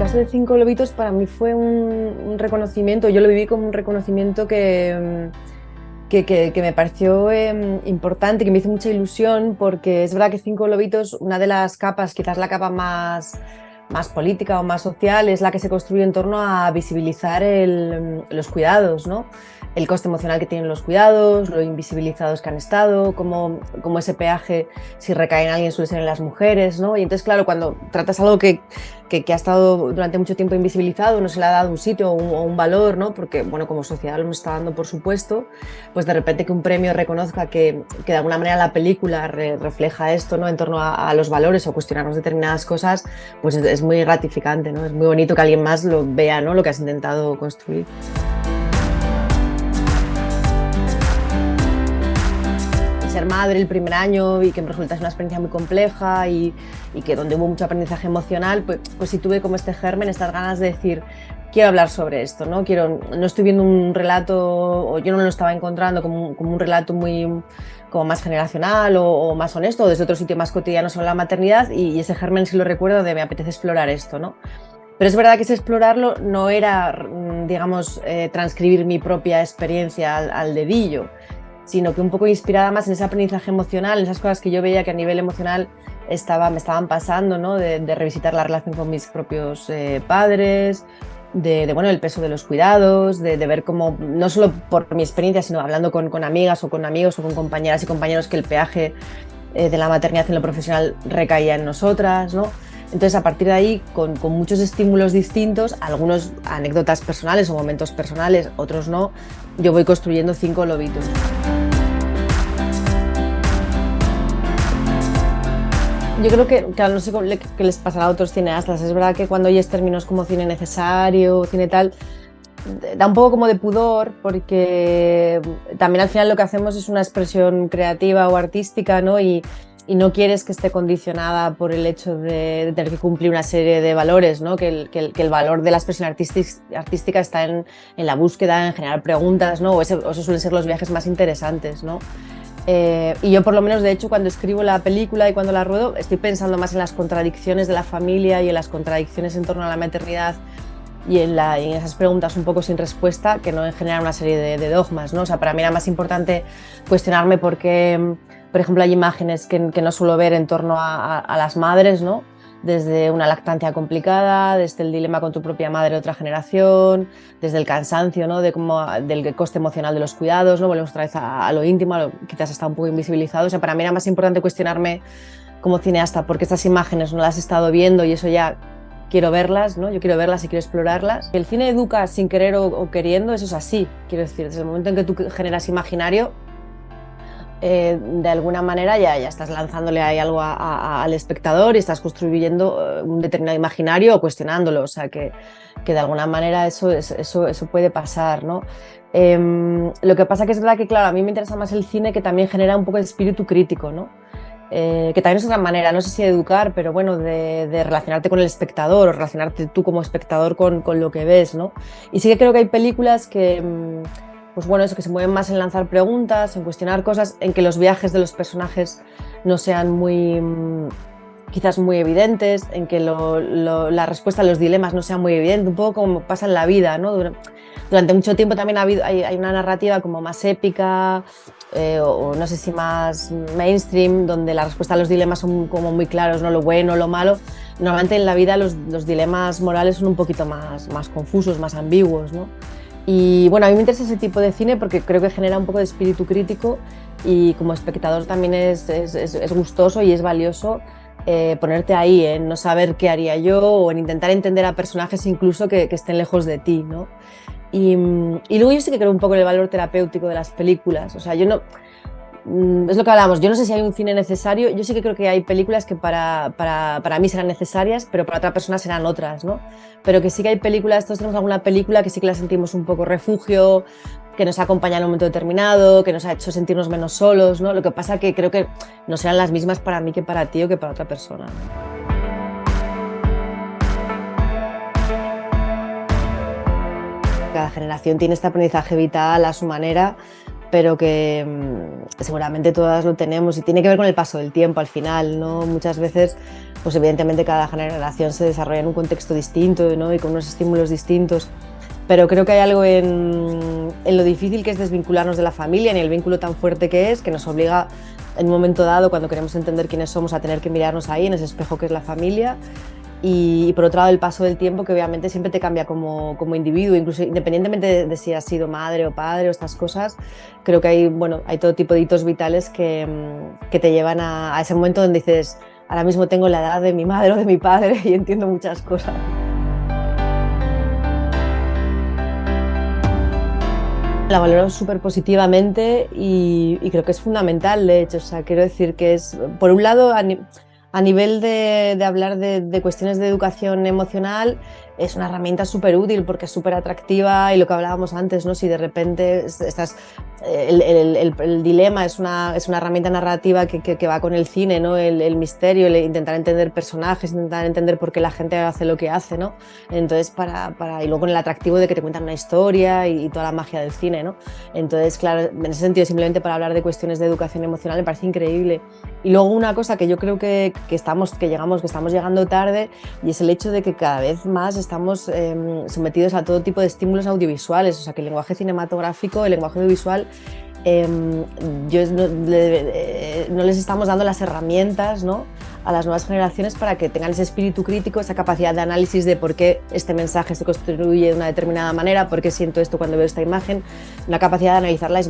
caso de Cinco Lobitos para mí fue un reconocimiento, yo lo viví como un reconocimiento que me pareció importante, que me hizo mucha ilusión, porque es verdad que Cinco Lobitos, una de las capas, quizás la capa más política o más social, es la que se construye en torno a visibilizar los cuidados, ¿no? El coste emocional que tienen los cuidados, lo invisibilizados que han estado, cómo ese peaje, si recae en alguien, suele ser en las mujeres, ¿no? Y entonces, claro, cuando tratas algo que ha estado durante mucho tiempo invisibilizado, no se le ha dado un sitio o un valor, ¿no? Porque, bueno, como sociedad lo está dando, por supuesto, pues de repente que un premio reconozca que de alguna manera la película refleja esto, ¿no? En torno a los valores o cuestionarnos determinadas cosas, pues es muy gratificante, ¿no? Es muy bonito que alguien más lo vea, ¿no? Lo que has intentado construir. Ser madre el primer año y que me resulta una experiencia muy compleja y que donde hubo mucho aprendizaje emocional, pues sí tuve como este germen, estas ganas de decir, quiero hablar sobre esto, ¿no? No estoy viendo un relato, o yo no lo estaba encontrando como un relato muy como más generacional o más honesto, o desde otro sitio más cotidiano sobre la maternidad, y ese germen sí lo recuerdo de me apetece explorar esto, ¿no? Pero es verdad que ese explorarlo no era, digamos, transcribir mi propia experiencia al dedillo, sino que un poco inspirada más en ese aprendizaje emocional, en esas cosas que yo veía que a nivel emocional me estaban pasando, ¿no? De revisitar la relación con mis propios padres, bueno, el peso de los cuidados, de ver cómo, no solo por mi experiencia, sino hablando con amigas o con amigos o con compañeras y compañeros, que el peaje de la maternidad en lo profesional recaía en nosotras, ¿no? Entonces, a partir de ahí, con muchos estímulos distintos, algunos anécdotas personales o momentos personales, otros no, yo voy construyendo Cinco Lobitos. Yo creo que, claro, no sé qué les pasará a otros cineastas. Es verdad que cuando oyes términos como cine necesario, cine tal, da un poco como de pudor, porque también al final lo que hacemos es una expresión creativa o artística, ¿no? Y no quieres que esté condicionada por el hecho de tener que cumplir una serie de valores, ¿no? Que el valor de la expresión artística está en la búsqueda, en generar preguntas, ¿no? O esos suelen ser los viajes más interesantes, ¿no? Y yo por lo menos, de hecho, cuando escribo la película y cuando la ruedo, estoy pensando más en las contradicciones de la familia y en las contradicciones en torno a la maternidad y en esas preguntas un poco sin respuesta, que no en generar una serie de dogmas, ¿no? O sea, para mí era más importante cuestionarme por qué, por ejemplo, hay imágenes que no suelo ver en torno a las madres, ¿no? Desde una lactancia complicada, desde el dilema con tu propia madre de otra generación, desde el cansancio, ¿no? Del coste emocional de los cuidados, ¿no? Volvemos otra vez a lo íntimo, quizás está un poco invisibilizado. O sea, para mí era más importante cuestionarme como cineasta porque estas imágenes no las he estado viendo y eso ya quiero verlas, ¿no? Yo quiero verlas y quiero explorarlas. El cine educa sin querer o queriendo, eso es así. Quiero decir, desde el momento en que tú generas imaginario, de alguna manera ya estás lanzándole ahí algo al espectador y estás construyendo un determinado imaginario o cuestionándolo, o sea que de alguna manera eso puede pasar, ¿no? Lo que pasa que es verdad que, claro, a mí me interesa más el cine que también genera un poco de espíritu crítico, ¿no? Que también es otra manera, no sé si de educar, pero bueno, de relacionarte con el espectador o relacionarte tú como espectador con lo que ves, ¿no? Y sí que creo que hay películas que pues bueno, eso, que se mueven más en lanzar preguntas, en cuestionar cosas, en que los viajes de los personajes no sean quizás muy evidentes, en que la respuesta a los dilemas no sea muy evidente, un poco como pasa en la vida, ¿no? Durante mucho tiempo también hay una narrativa como más épica, o no sé si más mainstream, donde la respuesta a los dilemas son como muy claros, ¿no? Lo bueno, lo malo. Normalmente en la vida los dilemas morales son un poquito más confusos, más ambiguos, ¿no? Y bueno, a mí me interesa ese tipo de cine porque creo que genera un poco de espíritu crítico y como espectador también es gustoso y es valioso ponerte ahí, en no saber qué haría yo o en intentar entender a personajes incluso que estén lejos de ti, ¿no? Y luego yo sí que creo un poco en el valor terapéutico de las películas. O sea, yo no... Es lo que hablábamos, yo no sé si hay un cine necesario, yo sí que creo que hay películas que para mí serán necesarias, pero para otra persona serán otras, ¿no? Pero que sí que hay películas, todos tenemos alguna película que sí que la sentimos un poco refugio, que nos acompaña en un momento determinado, que nos ha hecho sentirnos menos solos, ¿no? Lo que pasa que creo que no serán las mismas para mí que para ti o que para otra persona, ¿no? Cada generación tiene este aprendizaje vital a su manera pero que seguramente todas lo tenemos y tiene que ver con el paso del tiempo al final, ¿no? Muchas veces, pues evidentemente cada generación se desarrolla en un contexto distinto, ¿no? Y con unos estímulos distintos, pero creo que hay algo en lo difícil que es desvincularnos de la familia, ni el vínculo tan fuerte que nos obliga en un momento dado, cuando queremos entender quiénes somos, a tener que mirarnos ahí en ese espejo que es la familia. Y por otro lado, el paso del tiempo, que obviamente siempre te cambia como individuo, incluso independientemente de si has sido madre o padre o estas cosas, creo que hay todo tipo de hitos vitales que te llevan a ese momento donde dices, ahora mismo tengo la edad de mi madre o de mi padre y entiendo muchas cosas. La valoro súper positivamente y creo que es fundamental, de hecho. O sea, quiero decir que es, por un lado, a nivel de hablar de cuestiones de educación emocional, es una herramienta súper útil porque es súper atractiva y lo que hablábamos antes, ¿no? Si de repente el dilema es una herramienta narrativa que va con el cine, ¿no? El misterio, el intentar entender personajes, intentar entender por qué la gente hace lo que hace, ¿no? Entonces, y luego con el atractivo de que te cuentan una historia y toda la magia del cine, ¿no? Entonces, claro, en ese sentido, simplemente para hablar de cuestiones de educación emocional me parece increíble. Y luego una cosa que yo creo que estamos llegando tarde, y es el hecho de que cada vez más estamos sometidos a todo tipo de estímulos audiovisuales, o sea que el lenguaje cinematográfico, el lenguaje audiovisual, no les estamos dando las herramientas, ¿no?, a las nuevas generaciones para que tengan ese espíritu crítico, esa capacidad de análisis de por qué este mensaje se construye de una determinada manera, por qué siento esto cuando veo esta imagen, una capacidad de analizar las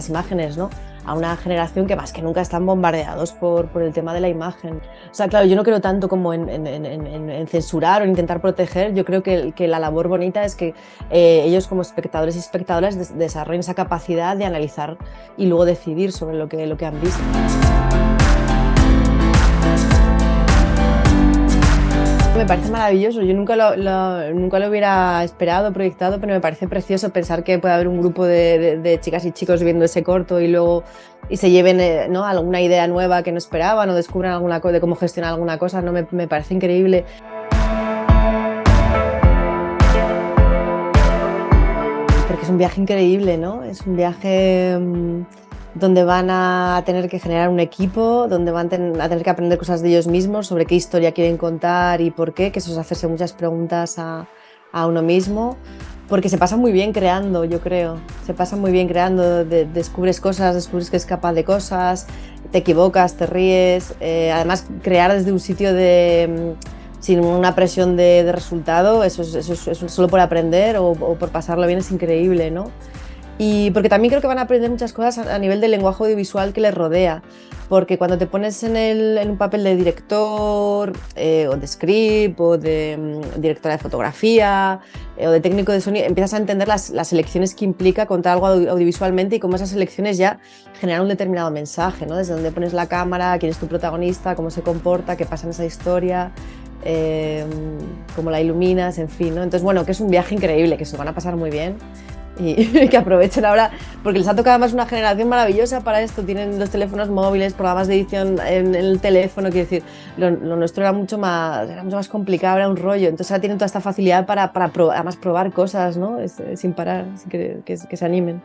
imágenes, ¿no?, a una generación que más que nunca están bombardeados por el tema de la imagen. O sea, claro, yo no creo tanto como en censurar o en intentar proteger. Yo creo que la labor bonita es que ellos, como espectadores y espectadoras, desarrollen esa capacidad de analizar y luego decidir sobre lo que han visto. Me parece maravilloso, yo nunca lo hubiera esperado, proyectado, pero me parece precioso pensar que puede haber un grupo de chicas y chicos viendo ese corto y se lleven, ¿no?, alguna idea nueva que no esperaban o descubran alguna cosa de cómo gestionar alguna cosa, ¿no? Me parece increíble. Porque es un viaje increíble, ¿no? Es un viaje donde van a tener que generar un equipo, donde van a tener que aprender cosas de ellos mismos, sobre qué historia quieren contar y por qué, que eso es hacerse muchas preguntas a uno mismo, porque se pasa muy bien creando, yo creo. Se pasa muy bien creando, descubres cosas, descubres que es capaz de cosas, te equivocas, te ríes. Además, crear desde un sitio sin una presión de resultado, eso es solo por aprender o por pasarlo bien, es increíble, ¿no? Y porque también creo que van a aprender muchas cosas a nivel del lenguaje audiovisual que les rodea, porque cuando te pones en un papel de director o de script o de directora de fotografía o de técnico de sonido, empiezas a entender las elecciones que implica contar algo audiovisualmente y cómo esas elecciones ya generan un determinado mensaje, ¿no? Desde dónde pones la cámara, quién es tu protagonista, cómo se comporta, qué pasa en esa historia, cómo la iluminas, en fin, ¿no? Entonces, bueno, que es un viaje increíble, que se van a pasar muy bien. Y que aprovechen ahora, porque les ha tocado además una generación maravillosa para esto. Tienen los teléfonos móviles, programas de edición en el teléfono. Quiero decir, lo nuestro era mucho más complicado, era un rollo. Entonces ahora tienen toda esta facilidad para además probar cosas, ¿no? Sin parar, que se animen.